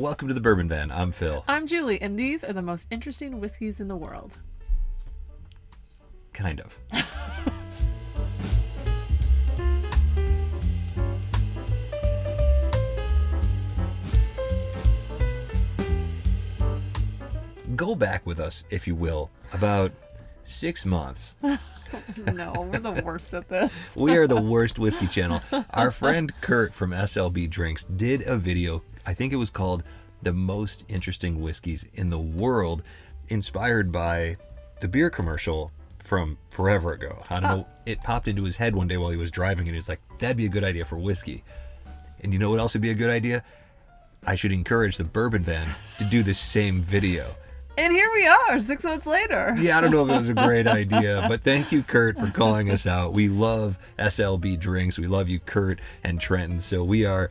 Welcome to the Bourbon Van. I'm Phil. I'm Julie, and these are the most interesting whiskeys in the world. Kind of. Go back with us, if you will, about 6 months. No, we're the worst at this. We are the worst whiskey channel. Our friend Kurt from SLB Drinks did a video, I think it was called The Most Interesting Whiskeys in the World, inspired by the beer commercial from forever ago. I don't know, it popped into his head one day while he was driving and he was like, that'd be a good idea for whiskey. And you know what else would be a good idea? I should encourage the Bourbon Van to do the same video. And here we are, 6 months later. Yeah, I don't know if it was a great idea, but thank you, Kurt, for calling us out. We love SLB Drinks. We love you, Kurt and Trenton. So we are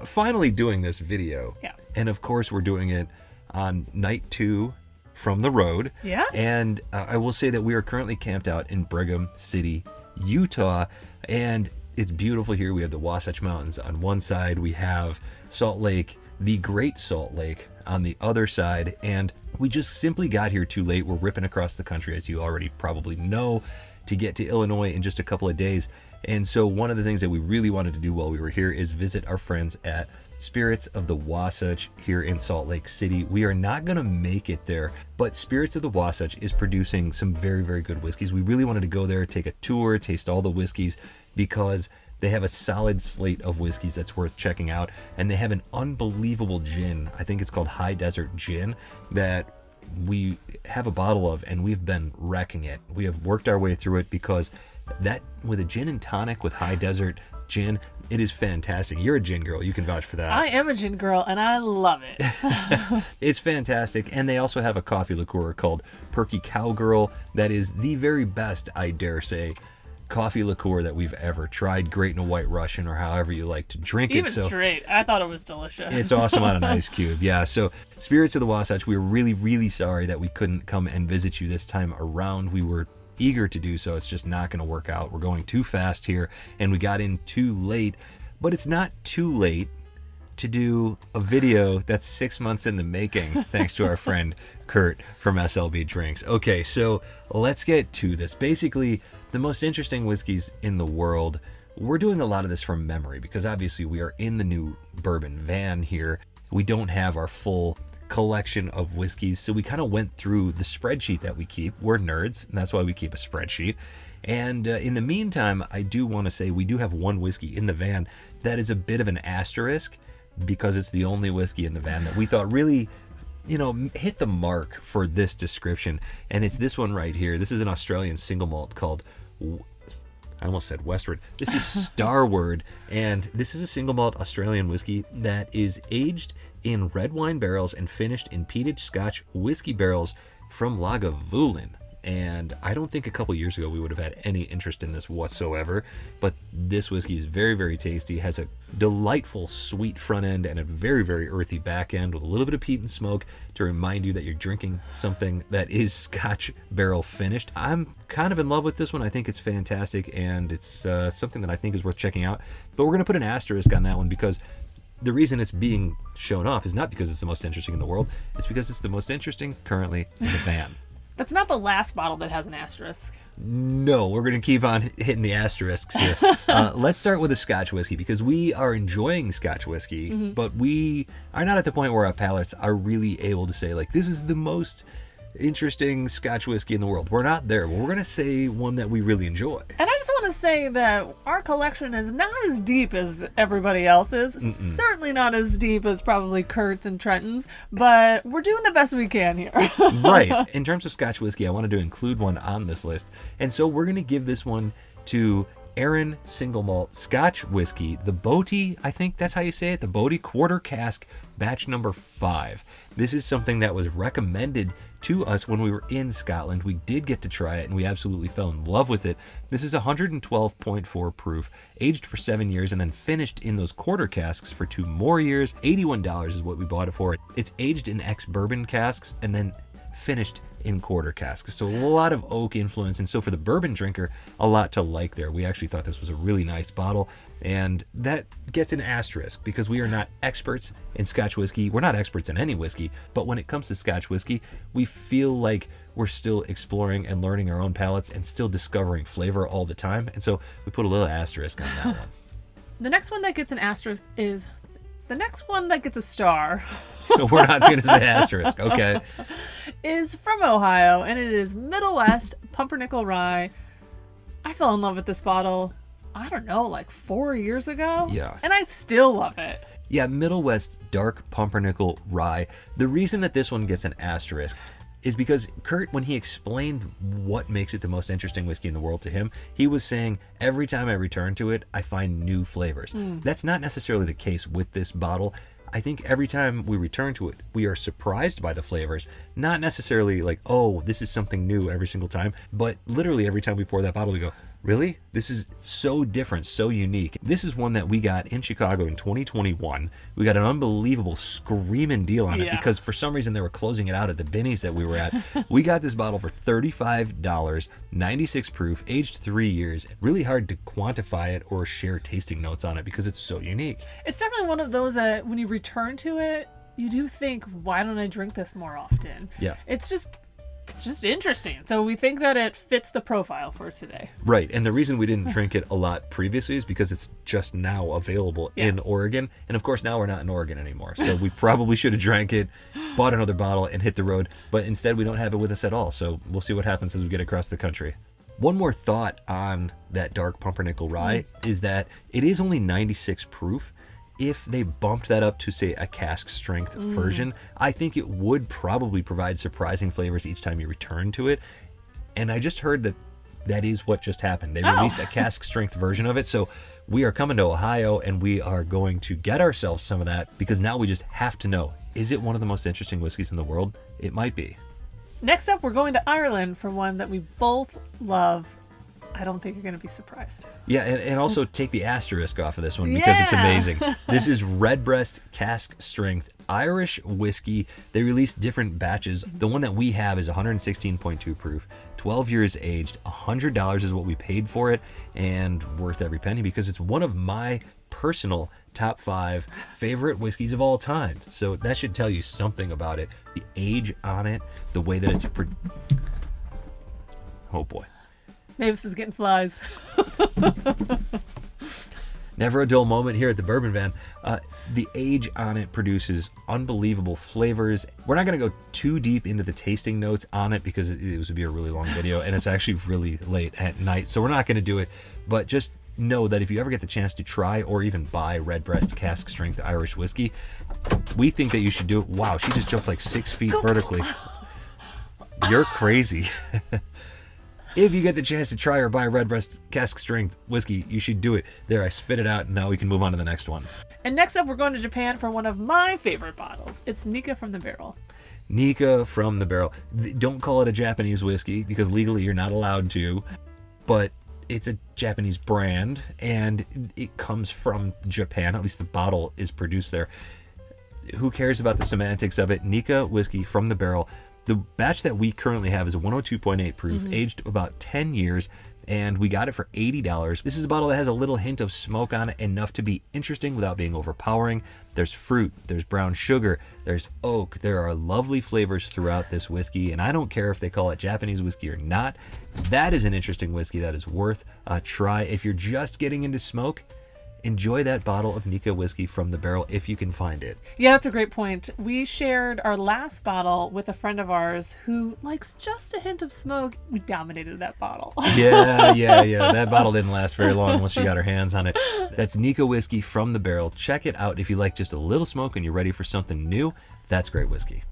finally doing this video. Yeah. And of course, we're doing it on night 2 from the road. Yes. And I will say that we are currently camped out in Brigham City, Utah. And it's beautiful here. We have the Wasatch Mountains on one side. We have Salt Lake, the Great Salt Lake, on the other side. And we just simply got here too late. We're ripping across the country, as you already probably know, to get to Illinois in just a couple of days. And so one of the things that we really wanted to do while we were here is visit our friends at Spirits of the Wasatch here in Salt Lake City. We are not going to make it there, but Spirits of the Wasatch is producing some very, very good whiskeys. We really wanted to go there, take a tour, taste all the whiskeys, because they have a solid slate of whiskeys that's worth checking out. And they have an unbelievable gin. I think it's called High Desert Gin that we have a bottle of, and we've been wrecking it. We have worked our way through it because that, with a gin and tonic with High Desert Gin, it is fantastic. You're a gin girl. You can vouch for that. I am a gin girl, and I love it. It's fantastic. And they also have a coffee liqueur called Perky Cowgirl that is the very best, I dare say, coffee liqueur that we've ever tried. Great in a White Russian, or however you like to drink it. Even straight. I thought it was delicious. It's awesome on an ice cube. Yeah. So Spirits of the Wasatch, we were really, really sorry that we couldn't come and visit you this time around. We were eager to do so. It's just not going to work out. We're going too fast here, and we got in too late. But it's not too late to do a video that's 6 months in the making, thanks to our friend Kurt from SLB Drinks. Okay, so let's get to this. Basically, the most interesting whiskeys in the world. We're doing a lot of this from memory because obviously we are in the new Bourbon Van here. We don't have our full collection of whiskeys, so we kind of went through the spreadsheet that we keep. We're nerds, and that's why we keep a spreadsheet. And in the meantime, I do want to say we do have one whiskey in the van that is a bit of an asterisk, because it's the only whiskey in the van that we thought really, hit the mark for this description. And it's this one right here. This is an Australian single malt called, I almost said Westward. This is Starward. And this is a single malt Australian whiskey that is aged in red wine barrels and finished in peated Scotch whiskey barrels from Lagavulin. And I don't think a couple years ago we would have had any interest in this whatsoever, but this whiskey is very, very tasty, has a delightful sweet front end and a very, very earthy back end with a little bit of peat and smoke to remind you that you're drinking something that is Scotch barrel finished. I'm kind of in love with this one. I think it's fantastic, and it's something that I think is worth checking out. But we're going to put an asterisk on that one because the reason it's being shown off is not because it's the most interesting in the world. It's because it's the most interesting currently in the van. That's not the last bottle that has an asterisk. No, we're going to keep on hitting the asterisks here. Let's start with a Scotch whiskey because we are enjoying Scotch whiskey, but we are not at the point where our palates are really able to say, like, this is the most interesting Scotch whiskey in the world. We're not there, but we're going to say one that we really enjoy. And I just want to say that our collection is not as deep as everybody else's. It's certainly not as deep as probably Kurt's and Trenton's, but we're doing the best we can here. Right. In terms of Scotch whiskey, I wanted to include one on this list. And so we're going to give this one to Arran single malt Scotch whiskey, the Bothy, I think that's how you say it, the Bothy quarter cask batch number 5. This is something that was recommended to us when we were in Scotland. We did get to try it and we absolutely fell in love with it. This is 112.4 proof, aged for 7 years and then finished in those quarter casks for 2 more years. $81 is what we bought it for. It's aged in ex-bourbon casks and then finished in quarter casks. So a lot of oak influence. And so for the bourbon drinker, a lot to like there. We actually thought this was a really nice bottle. And that gets an asterisk because we are not experts in Scotch whiskey. We're not experts in any whiskey. But when it comes to Scotch whiskey, we feel like we're still exploring and learning our own palates and still discovering flavor all the time. And so we put a little asterisk on that one. The next one that gets an asterisk is the next one that gets a star. We're not going to say asterisk, okay? Is from Ohio, and it is Middle West Pumpernickel Rye. I fell in love with this bottle, I don't know, like 4 years ago? Yeah. And I still love it. Yeah, Middle West Dark Pumpernickel Rye. The reason that this one gets an asterisk is because Kurt, when he explained what makes it the most interesting whiskey in the world to him, he was saying, every time I return to it, I find new flavors. That's not necessarily the case with this bottle. I think every time we return to it, we are surprised by the flavors. Not necessarily like, oh, this is something new every single time, but literally every time we pour that bottle, we go, really? This is so different, so unique. This is one that we got in Chicago in 2021. We got an unbelievable screaming deal on it because for some reason they were closing it out at the Binnies that we were at. We got this bottle for $35, 96 proof, aged 3 years. Really hard to quantify it or share tasting notes on it because it's so unique. It's definitely one of those that when you return to it, you do think, why don't I drink this more often? Yeah. It's just interesting. So we think that it fits the profile for today. Right. And the reason we didn't drink it a lot previously is because it's just now available in Oregon. And of course, now we're not in Oregon anymore. So we probably should have drank it, bought another bottle, and hit the road. But instead, we don't have it with us at all. So we'll see what happens as we get across the country. One more thought on that Dark Pumpernickel Rye is that it is only 96 proof. If they bumped that up to, say, a cask strength version, I think it would probably provide surprising flavors each time you return to it. And I just heard that that is what just happened. They released a cask strength version of it. So we are coming to Ohio and we are going to get ourselves some of that because now we just have to know, is it one of the most interesting whiskeys in the world? It might be. Next up, we're going to Ireland for one that we both love. I don't think you're going to be surprised. Yeah, and also take the asterisk off of this one because it's amazing. This is Redbreast Cask Strength Irish whiskey. They released different batches. The one that we have is 116.2 proof, 12 years aged, $100 is what we paid for it, and worth every penny because it's one of my personal top 5 favorite whiskeys of all time. So that should tell you something about it. The age on it, the way that it's... Oh boy. Mavis is getting flies. Never a dull moment here at the Bourbon Van. The age on it produces unbelievable flavors. We're not going to go too deep into the tasting notes on it because it would be a really long video and it's actually really late at night. So we're not going to do it. But just know that if you ever get the chance to try or even buy Redbreast Cask Strength Irish whiskey, we think that you should do it. Wow, she just jumped like 6 feet vertically. You're crazy. If you get the chance to try or buy Redbreast Cask Strength whiskey, you should do it. There, I spit it out, and now we can move on to the next one. And next up, we're going to Japan for one of my favorite bottles. It's Nikka from the Barrel. Nikka from the Barrel. Don't call it a Japanese whiskey, because legally you're not allowed to, but it's a Japanese brand, and it comes from Japan. At least the bottle is produced there. Who cares about the semantics of it? Nikka whiskey from the barrel. The batch that we currently have is a 102.8 proof, aged about 10 years, and we got it for $80. This is a bottle that has a little hint of smoke on it, enough to be interesting without being overpowering. There's fruit, there's brown sugar, there's oak. There are lovely flavors throughout this whiskey, and I don't care if they call it Japanese whiskey or not. That is an interesting whiskey that is worth a try. If you're just getting into smoke, enjoy that bottle of Nikka whiskey from the barrel if you can find it. Yeah, that's a great point. We shared our last bottle with a friend of ours who likes just a hint of smoke. We dominated that bottle. Yeah. That bottle didn't last very long once she got her hands on it. That's Nikka whiskey from the barrel. Check it out if you like just a little smoke and you're ready for something new. That's great whiskey.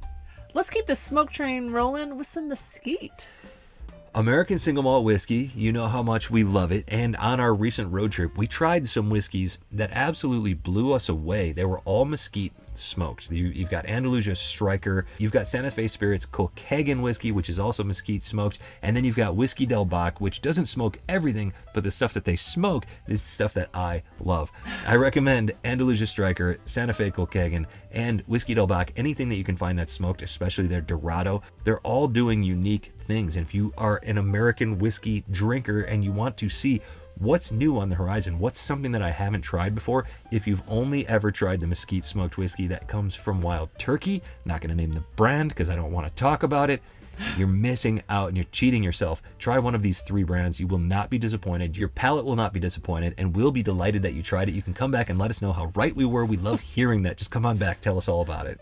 Let's keep the smoke train rolling with some mesquite. American single malt whiskey, you know how much we love it, and on our recent road trip, we tried some whiskeys that absolutely blew us away. They were all mesquite smoked. You've got Andalusia Striker, you've got Santa Fe Spirits Kilkegan whiskey, which is also mesquite smoked, and then you've got Whiskey Del Bach, which doesn't smoke everything, but the stuff that they smoke is stuff that I love. I recommend Andalusia Striker, Santa Fe Kilkegan, and Whiskey Del Bach. Anything that you can find that's smoked, especially their Dorado, they're all doing unique things. And if you are an American whiskey drinker and you want to see what's new on the horizon, what's something that I haven't tried before, if you've only ever tried the mesquite smoked whiskey that comes from Wild Turkey, not going to name the brand because I don't want to talk about it, you're missing out and you're cheating yourself. Try one of these 3 brands. You will not be disappointed. Your palate will not be disappointed, and we'll be delighted that you tried it. You can come back and let us know how right we were. We love hearing that. Just come on back. Tell us all about it.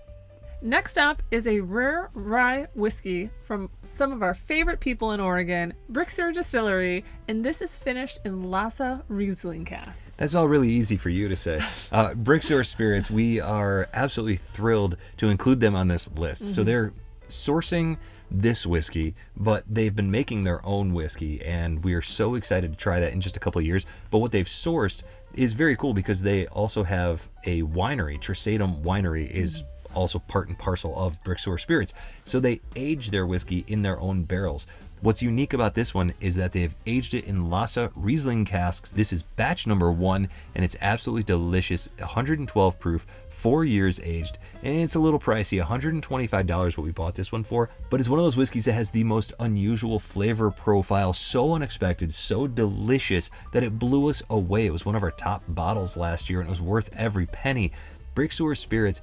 Next up is a rare rye whiskey from some of our favorite people in Oregon, Brixeur Distillery, and this is finished in Lassa Riesling casks. That's all really easy for you to say. Brixeur Spirits, we are absolutely thrilled to include them on this list. So they're sourcing this whiskey, but they've been making their own whiskey, and we are so excited to try that in just a couple of years. But what they've sourced is very cool because they also have a winery. Trisadum Winery is also part and parcel of Brixeur Spirits. So they age their whiskey in their own barrels. What's unique about this one is that they've aged it in Lassa Riesling casks. This is batch number 1, and it's absolutely delicious. 112 proof, 4 years aged, and it's a little pricey, $125 what we bought this one for, but it's one of those whiskeys that has the most unusual flavor profile, so unexpected, so delicious that it blew us away. It was one of our top bottles last year, and it was worth every penny. Brixeur Spirits,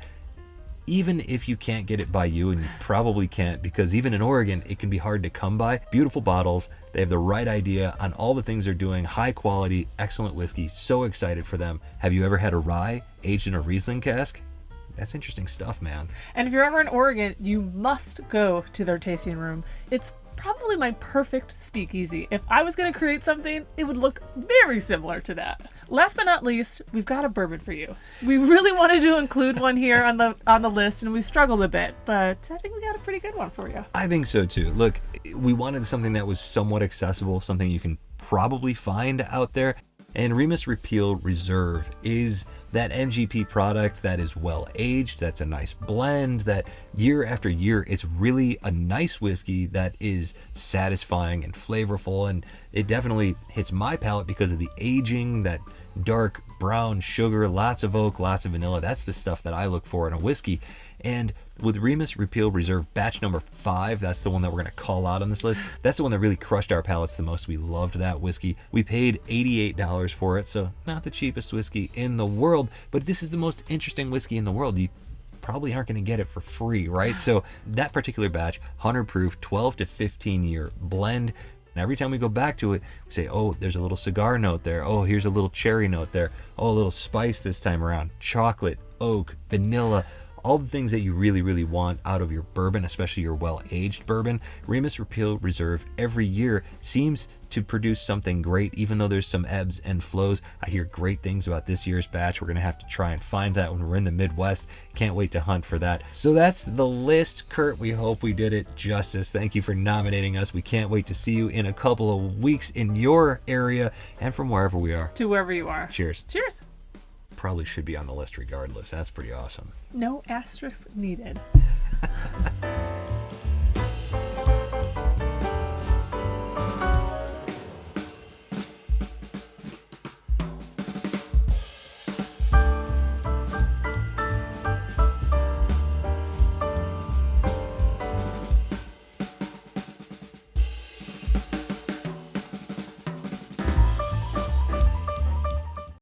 even if you can't get it by you, and you probably can't because even in Oregon it can be hard to come by, beautiful bottles. They have the right idea on all the things they're doing, high quality, excellent whiskey. So excited for them. Have you ever had a rye aged in a Riesling cask? That's interesting stuff, man. And if you're ever in Oregon, you must go to their tasting room. It's probably my perfect speakeasy. If I was going to create something, it would look very similar to that. Last but not least, we've got a bourbon for you. We really wanted to include one here on the list, and we struggled a bit, but I think we got a pretty good one for you. I think so too. Look, we wanted something that was somewhat accessible, something you can probably find out there. And Remus Repeal Reserve is that MGP product that is well aged, that's a nice blend, that year after year it's really a nice whiskey that is satisfying and flavorful, and it definitely hits my palate because of the aging, that dark brown sugar, lots of oak, lots of vanilla. That's the stuff that I look for in a whiskey. And with Remus Repeal Reserve batch number 5, that's the one that we're going to call out on this list. That's the one that really crushed our palates the most. We loved that whiskey. We paid $88 for it, so not the cheapest whiskey in the world, but this is the most interesting whiskey in the world. You probably aren't going to get it for free, right? So that particular batch, 100 proof, 12 to 15 year blend. And every time we go back to it, we say, oh, there's a little cigar note there. Oh, here's a little cherry note there. Oh, a little spice this time around. Chocolate, oak, vanilla, all the things that you really, really want out of your bourbon, especially your well-aged bourbon. Remus Repeal Reserve every year seems to produce something great, even though there's some ebbs and flows. I hear great things about this year's batch. We're going to have to try and find that when we're in the Midwest. Can't wait to hunt for that. So that's the list. Kurt, we hope we did it justice. Thank you for nominating us. We can't wait to see you in a couple of weeks in your area and from wherever we are. To wherever you are. Cheers. Cheers. Probably should be on the list regardless. That's pretty awesome. No asterisk needed.